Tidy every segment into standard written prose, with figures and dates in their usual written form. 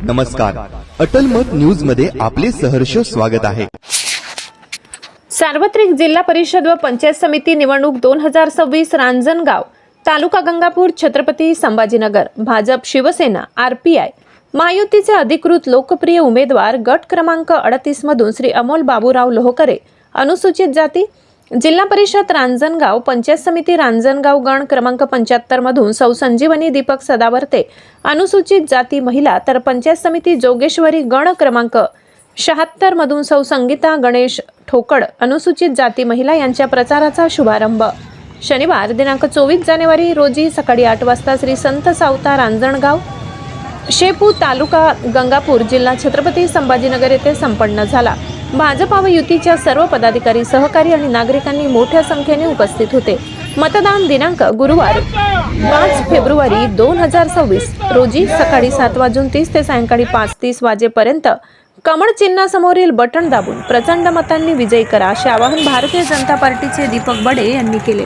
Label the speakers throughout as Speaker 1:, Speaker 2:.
Speaker 1: नमस्कार, अटल मत न्यूज मध्ये आपले सहर्ष स्वागत आहे।
Speaker 2: सार्वत्रिक जिल्हा परिषद व पंचायत समिती निवडणूक 2026 रांजणगाव तालुका गंगापूर छत्रपती संभाजीनगर भाजप शिवसेना आरपीआय महायुतीचे अधिकृत लोकप्रिय उमेदवार गट क्रमांक 38 मधून श्री अमोल बाबूराव लोहकरे अनुसूचित जाती, जिल्हा परिषद रांजणगाव पंचायत समिती रांजणगाव गण क्रमांक 75 मधून सौ संजीवनी दीपक सदावर्ते अनुसूचित जाती महिला, तर पंचायत समिती जोगेश्वरी गण क्रमांक 76 मधून सौ संगीता गणेश ठोकड अनुसूचित जाती महिला यांच्या प्रचाराचा शुभारंभ शनिवार दिनांक 24 जानेवारी रोजी सकाळी 8 वाजता श्री संत सावता रांजणगाव शेपू तालुका गंगापूर जिल्हा छत्रपती संभाजीनगर येथे संपन्न झाला। भाजपा व युतीच्या सर्व पदाधिकारी, सहकारी आणि नागरिकांनी मोठ्या संख्येने उपस्थित होते। मतदान दिनांक गुरुवार 5 फेब्रुवारी 2026 रोजी सकाळी 7:30 ते सायंकाळी 5:30 वाजेपर्यंत कमळ चिन्हासमोरील बटन दाबून प्रचंड मतांनी विजयी करा असे आवाहन भारतीय जनता पार्टीचे दीपक बडे यांनी केले।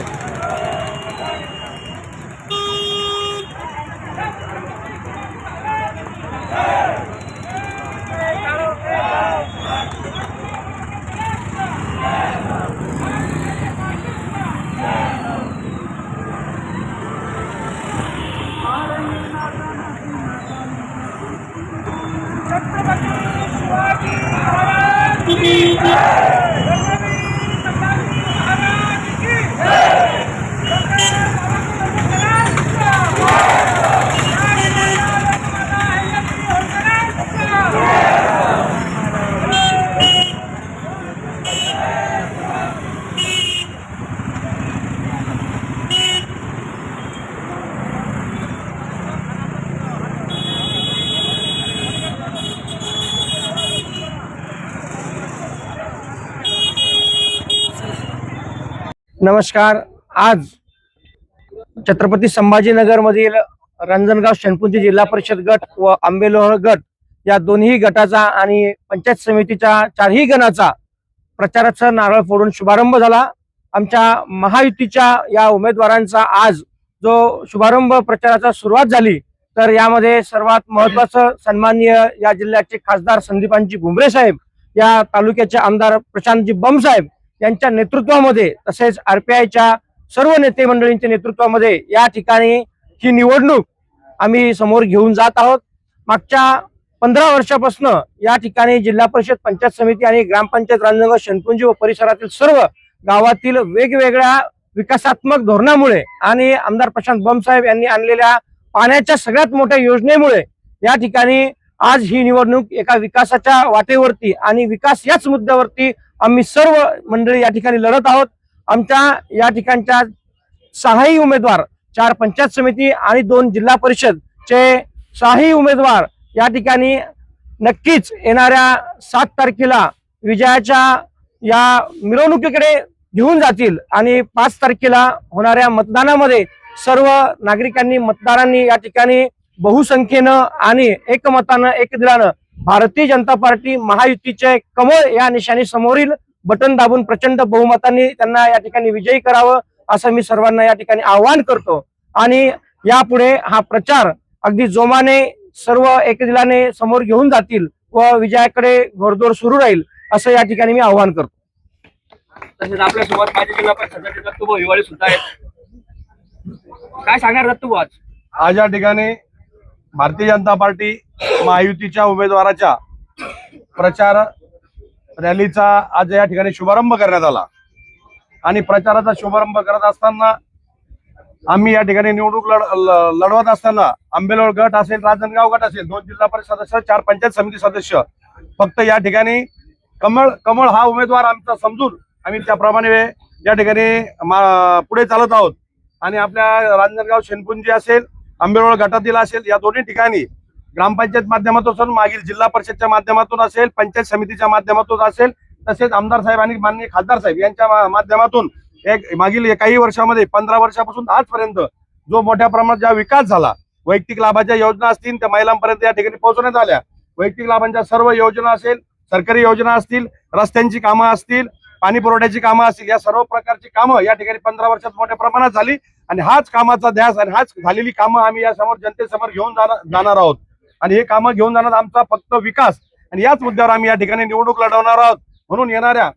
Speaker 3: नमस्कार। आज छत्रपती संभाजीनगर मधील रांजणगाव शेनपुंजी जिल्हा परिषद गट व आंबेलोह गट या दोन्ही गटाचा आणि पंचायत समितीच्या चारही गणाचा प्रचाराचा नारळ फोडून शुभारंभ झाला। आमच्या महायुतीच्या या उमेदवारांचा आज जो शुभारंभ प्रचाराचा सुरुवात झाली, तर यामध्ये सर्वात महत्त्वाचं सन्माननीय या जिल्ह्याचे खासदार संदीपांजी भुमरे साहेब, या तालुक्याचे आमदार प्रशांतजी बम साहेब यांच्या नेतृत्वामध्ये, तसेच आरपीआयच्या सर्व नेते मंडळींच्या नेतृत्वामध्ये या ठिकाणी ही निवडणूक आम्ही समोर घेऊन जात आहोत। मागच्या 15 वर्षापासून या ठिकाणी जिल्हा परिषद, पंचायत समिती आणि ग्रामपंचायत रांजणगाव शेनपुंजी व परिसरातील सर्व गावातील वेगवेगळ्या विकासात्मक धोरणामुळे आणि आमदार प्रशांत बम साहेब यांनी आणलेल्या पाण्याच्या सगळ्यात मोठ्या योजनेमुळे या ठिकाणी आज ही निवडणूक एका विकासाच्या वाटेवरती आणि विकास याच मुद्द्यावरती आम्ही सर्व मंडळी या ठिकाणी लढत आहोत। आमच्या या ठिकाणच्या 6ही उमेदवार, 4 पंचायत समिती आणि 2 जिल्हा परिषद चे 6ही उमेदवार या ठिकाणी नक्कीच येणाऱ्या 7 तारखेला विजयाच्या या मिरवणुकीकडे घेऊन जातील आणि 5 तारखेला होणाऱ्या मतदानामध्ये सर्व नागरिकांनी, मतदारांनी या ठिकाणी बहुसंख्येनं आणि एकमतानं, एकदिलानं भारतीय जनता पार्टी महायुतीचे कमळ या निशाणी समोरील बटन दाबून प्रचंड बहुमतांनी त्यांना या ठिकाणी विजयी करावं असं मी सर्वांना या ठिकाणी आवाहन करतो। आणि यापुढे हा प्रचार अगदी जोमाने सर्व एकदिलाने समोर घेऊन जातील व विजयाकडे घोडदौड सुरू राहील असं या ठिकाणी मी आवाहन करतो।
Speaker 4: तसेच आपल्यासोबत माजी जिल्हा परिषद दत्तूभाऊ हिवाळे सुद्धा आहेत। काय सांगणार दत्तूभाऊ?
Speaker 5: आज या ठिकाणी भारतीय जनता पार्टी महायुतीच्या उमेदवाराच्या प्रचार रॅलीचा आज या ठिकाणी शुभारंभ करण्यात आला आणि प्रचाराचा शुभारंभ करत असताना आम्ही या ठिकाणी निवडणूक लढवत असताना आंबेलोह गट असेल, रांजणगाव गट असेल, 2 जिल्हा परिषद सदस्य, 4 पंचायत समिती सदस्य, फक्त या ठिकाणी कमळ हा उमेदवार आमचा समजून आम्ही त्याप्रमाणे या ठिकाणी पुढे चालत आहोत। आणि आपल्या रांजणगाव शेनपुंजी असेल, आंबेलोह गटातील असेल, या दोन्ही ठिकाणी ग्रामपंचायत माध्यमातून असेल, मागील जिल्हा परिषदच्या माध्यमातून असेल, पंचायत समितीच्या माध्यमातून असेल, तसेच आमदार साहेब आणि माननीय खासदार साहेब यांच्या माध्यमातून मागील काही वर्षामध्ये 15 वर्षापासून आजपर्यंत जो मोठ्या प्रमाणात ज्या विकास झाला, वैयक्तिक लाभाच्या योजना असतील त्या महिलांपर्यंत या ठिकाणी पोहोचवण्यात आल्या। वैयक्तिक लाभांच्या सर्व योजना असेल, सरकारी योजना असतील, रस्त्यांची कामं असतील, पाणी पुरवठ्याची कामं असतील, या सर्व प्रकारची कामं या ठिकाणी 15 वर्षात मोठ्या प्रमाणात झाली आणि हाच कामाचा ध्यास आणि हाच झालेली कामं आम्ही या समोर जनतेसमोर घेऊन जाणार आहोत। आणि हे कामं घेऊन जाणार आमचा फक्त विकास आणि याच मुद्द्यावर आम्ही या ठिकाणी निवडणूक लढवणार आहोत. म्हणून येणाऱ्या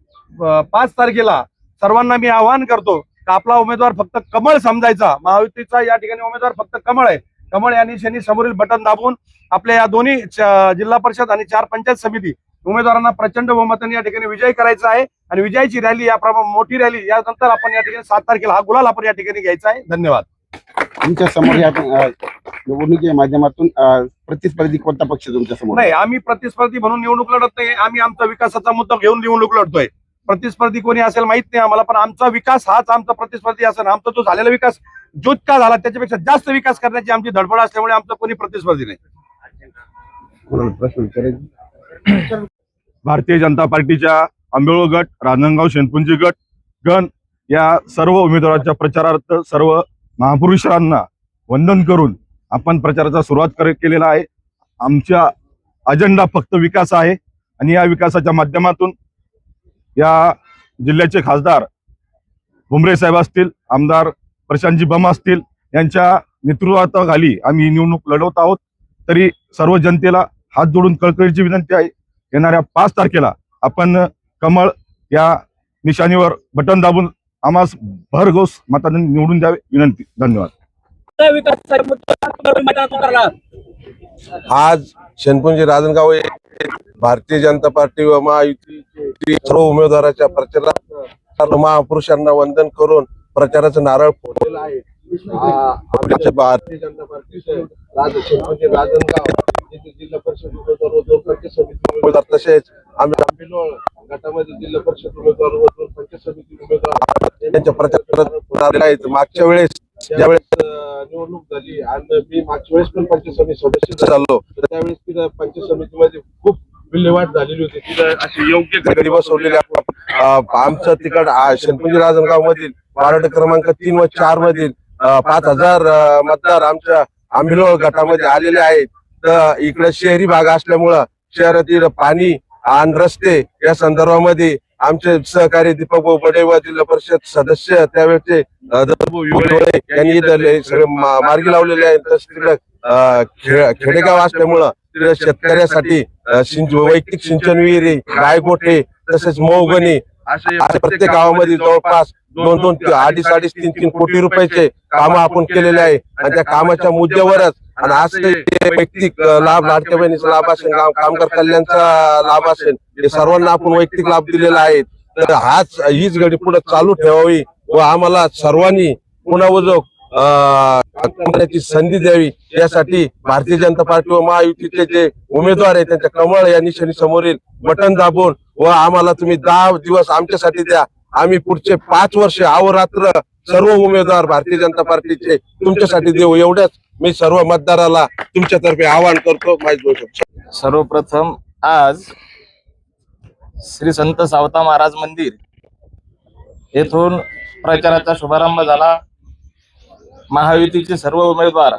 Speaker 5: 5 तारखेला सर्वांना मी आवाहन करतो की आपला उमेदवार फक्त कमळ समजायचा. महायुतीचा या ठिकाणी उमेदवार फक्त कमळ आहे. कमळ या निशाणी समोरील बटन दाबून आपल्या या दोन्ही जिल्हा परिषद आणि 4 पंचायत समिती उमेदवारांना प्रचंड बहुमताने या ठिकाणी विजयी करायचा आहे आणि विजयाची रॅली याप्रमाणे मोठी रॅली यानंतर आपण या ठिकाणी 7 तारखेला हा गुलाल आपण या ठिकाणी घ्यायचा आहे. धन्यवाद.
Speaker 6: तुमच्या समोर या निवडणुकीच्या माध्यमातून प्रतिस्पर्धी कोणता पक्ष तुमच्या समोर?
Speaker 5: नाही, आम्ही प्रतिस्पर्धी म्हणून निवडणूक लढत नाही. आम्ही आमचा विकासाचा मुद्दा घेऊन निवडणूक लढतोय. प्रतिस्पर्धी कोणी असेल माहित नाही आम्हाला, पण आमचा विकास हाच आमचा प्रतिस्पर्धी असेल. आमचा जो झालेला विकास जितका झाला त्याच्यापेक्षा जास्त विकास करण्याची आमची धडपड असल्यामुळे आमचा कोणी प्रतिस्पर्धी नाही.
Speaker 6: प्रश्न विचारायचे?
Speaker 5: भारतीय जनता पार्टीच्या आंबेळो गट, रांजणगाव शेणपुंजी गट, गण या सर्व उमेदवारांच्या प्रचारार्थ सर्व महापुरुषांना वंदन करून आपण प्रचाराचा सुरुवात केलेला आहे. आमचा अजेंडा फक्त विकास आहे आणि या विकासाच्या माध्यमातून या जिल्ह्याचे खासदार भुमरे साहेब असतील, आमदार प्रशांतजी बम असतील यांच्या नेतृत्वाखाली आम्ही निवडणूक लढवत आहोत. तरी सर्व जनतेला हात जोडून कळकळीची विनंती आहे, येणाऱ्या 5 तारखेला आपण कमळ या निशाणीवर बटन दाबून आम्हास भरघोस मताने निवडून द्यावे विनंती. धन्यवाद.
Speaker 7: आज शेणपुंजी रांजणगाव येथे भारतीय जनता पार्टी व महायुतीचे सर्व उमेदवाराच्या प्रचारात महापुरुषांना वंदन करून प्रचाराचं नारळ फोडलेलं आहे. भारतीय जनता पार्टीचे शेणपुंजी रांजणगाव जिल्हा परिषद उमेदवार व 2 पंचायत समिती उमेदवार तसेच आम्ही आंबेलोळ गटामध्ये जिल्हा परिषद उमेदवार व 2 पंचायत समिती उमेदवार त्यांच्या प्रचारात आहेत. मागच्या वेळेस ज्यावेळेस निवडणूक झाली आणि मी मागच्या वेळेस पण पंचायत समिती सदस्य झालो, तर त्यावेळेस तिथं पंचायत समितीमध्ये खूप विल्हेवाट झालेली होती. तिथं अशी योग्य घरी बसवलेली आमचं तिकड शेणपुंजी रांजणगाव मधील वार्ड क्रमांक 3 व 4 मधील 5000 मतदार आमच्या आंबेलोळ गटामध्ये आलेले आहेत. तर इकडे शहरी भाग असल्यामुळं शहरातील पाणी आणि रस्ते या संदर्भामध्ये आमचे सहकारी दीपक भाऊ बडे व जिल्हा परिषद सदस्य त्यावेळेचे यांनी सगळे मार्गी लावलेले आहेत. तिकडे खेडेगाव असल्यामुळं तिकडे शेतकऱ्यासाठी वैयक्तिक सिंचन विहिरी, गायगोठे तसेच मौगणी असे प्रत्येक गावामध्ये जवळपास 2-2, 2.5, 3 कोटी रुपयाचे काम आपण केलेले आहे. आणि त्या कामाच्या मुद्द्यावरच आणि असे वैयक्तिक लाभ, लाडक्या बहिणीचा लाभ असेल, कामगार कल्याणचा लाभ असेल, हे सर्वांना आपण वैयक्तिक लाभ दिलेला आहे. तर हीच घडी पुढे चालू ठेवावी व आम्हाला सर्वांनी पुन्हा करण्याची संधी द्यावी यासाठी भारतीय जनता पार्टी व महायुतीचे जे उमेदवार आहेत त्यांच्या कमळ या निशाणी समोरील बटन दाबून व आम्हाला तुम्ही 10 दिवस आमच्यासाठी द्या. आम्ही पुढचे 5 वर्ष अहोरात्र सर्व उमेदवार भारतीय जनता पार्टीचे तुमच्यासाठी देऊ, एवढ्याच मी सर्व मतदाराला तुमच्यातर्फे आवाहन करतो.
Speaker 8: सर्वप्रथम आज श्री संत सावता महाराज मंदिर येथून प्रचाराचा शुभारंभ झाला. महायुतीचे सर्व उमेदवार,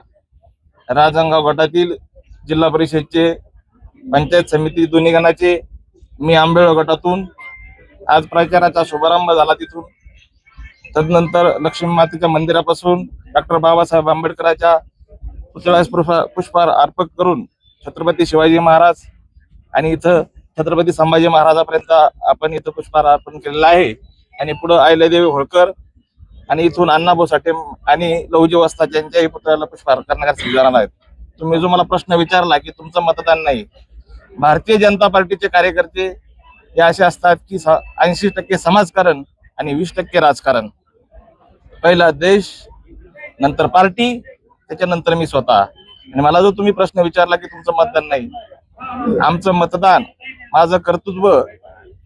Speaker 8: रांजणगाव गटातील जिल्हा परिषदचे, पंचायत समिती दोन्ही गणाचे, मी आंबेळो गटातून आज प्रचाराचा शुभारंभ झाला. तिथून तदनंतर लक्ष्मी मातेच्या मंदिरापासून डॉक्टर बाबासाहेब आंबेडकरांच्या पुतळ्यास पुष्पहार अर्पण करून छत्रपती शिवाजी महाराज आणि इथं छत्रपती संभाजी महाराजापर्यंत आपण इथं पुष्पहार अर्पण केलेला आहे. आणि पुढे अहिल्यादेवी होळकर आणि इथून अण्णाभाऊ साठे आणि लहुजी वस्ताद यांच्याही पुतळ्याला पुष्पहार करण्यासाठी जाणार आहेत. तुम्ही जो मला प्रश्न विचारला की तुमचं मतदान नाही, भारतीय जनता पार्टीचे कार्यकर्ते हे असे असतात की 80% समाजकारण आणि 20% राजकारण. पहिला देश, नंतर पार्टी, त्याच्यानंतर मी स्वतः. आणि मला जो तुम्ही प्रश्न विचारला की तुमचं मतदान नाही, आमचं मतदान, माझं कर्तृत्व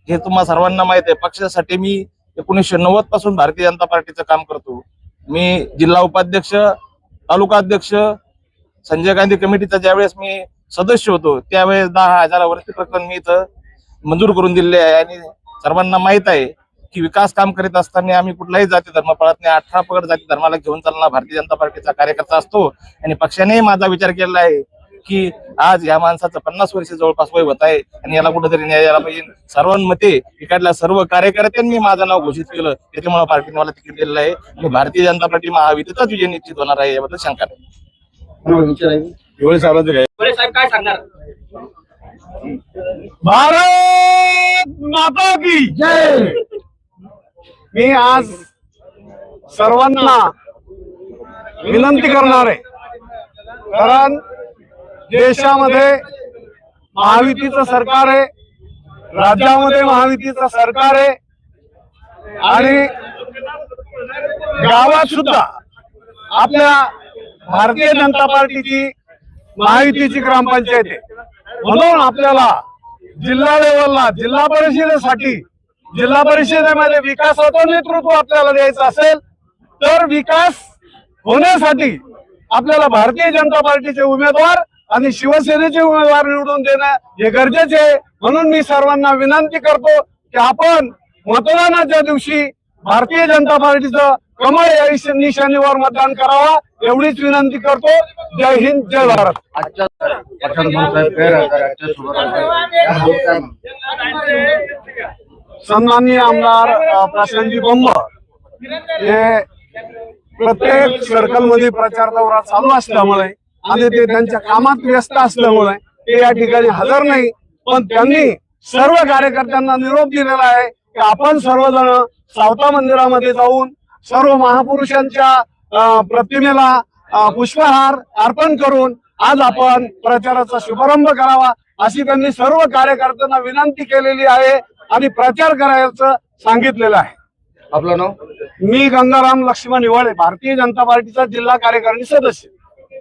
Speaker 8: हे तुम्हाला सर्वांना माहित आहे. पक्षासाठी मी 1990 पासून भारतीय जनता पार्टीचं काम करतो. मी जिल्हा उपाध्यक्ष, तालुका अध्यक्ष, संजय गांधी कमिटीचा ज्यावेळेस मी सदस्य होतो त्यावेळेस 10,000 प्रकरण मी इथं मंजूर करून दिलेले आहे. आणि सर्वांना माहित आहे की विकास काम करीत असताना आम्ही कुठलाही जाती धर्म पाळत नाही. 18 पगड जाती धर्माला घेऊन चालणारा भारतीय जनता पार्टीचा कार्यकर्ता असतो. आणि पक्षानेही माझा विचार केलेला आहे की आज या माणसाचं 50 वर्ष जवळपास वय होत आहे आणि याला कुठेतरी न्याय द्यायला पाहिजे. सर्वांमते इकडल्या सर्व कार्यकर्त्यांनी माझं नाव घोषित केलं, त्याच्यामुळे पार्टीने मला तिकीट दिलेलं आहे. आणि भारतीय जनता पार्टी महायुतीचाच विजय निश्चित होणार आहे याबद्दल शंका नाही.
Speaker 6: विचारायचं?
Speaker 4: काय सांगणार?
Speaker 5: भारत माता की जय. मी आज सर्वांना विनंती करणार आहे, कारण देशामध्ये महायुतीचं सरकार आहे, राज्यामध्ये महायुतीचं सरकार आहे आणि गावात सुद्धा आपल्या भारतीय जनता पार्टीची महायुतीची ग्रामपंचायत आहे. म्हणून आपल्याला जिल्हा लेवलला जिल्हा परिषदेसाठी जिल्हा परिषदेमध्ये विकासाचं नेतृत्व आपल्याला द्यायचं असेल तर विकास होण्यासाठी आपल्याला भारतीय जनता पार्टीचे उमेदवार आणि शिवसेनेचे उमेदवार निवडून देणं हे गरजेचे आहे. म्हणून मी सर्वांना विनंती करतो की आपण मतदानाच्या दिवशी भारतीय जनता पार्टीचं कमळ या निशाणीवर मतदान करावा एवढीच विनंती करतो. जय हिंद, जय भारत. सन्माननीय आमदार प्रशांतजी बंब हे प्रत्येक सर्कल मध्ये प्रचार दौरा चालू असल्यामुळे आणि ते त्यांच्या कामात व्यस्त असल्यामुळे ते या ठिकाणी हजर नाही, पण त्यांनी सर्व कार्यकर्त्यांना निरोप दिलेला आहे की आपण सर्वजण सावता मंदिरामध्ये जाऊन सर्व महापुरुषांच्या प्रतिमेला पुष्पहार अर्पण करून आज आपण प्रचाराचा शुभारंभ करावा अशी त्यांनी सर्व कार्यकर्त्यांना विनंती केलेली आहे आणि प्रचार करायचं सांगितलेलं आहे.
Speaker 6: आपलं नाव?
Speaker 5: मी गंगाराम लक्ष्मण हिवाळे, भारतीय जनता पार्टीचा जिल्हा कार्यकारिणी सदस्य.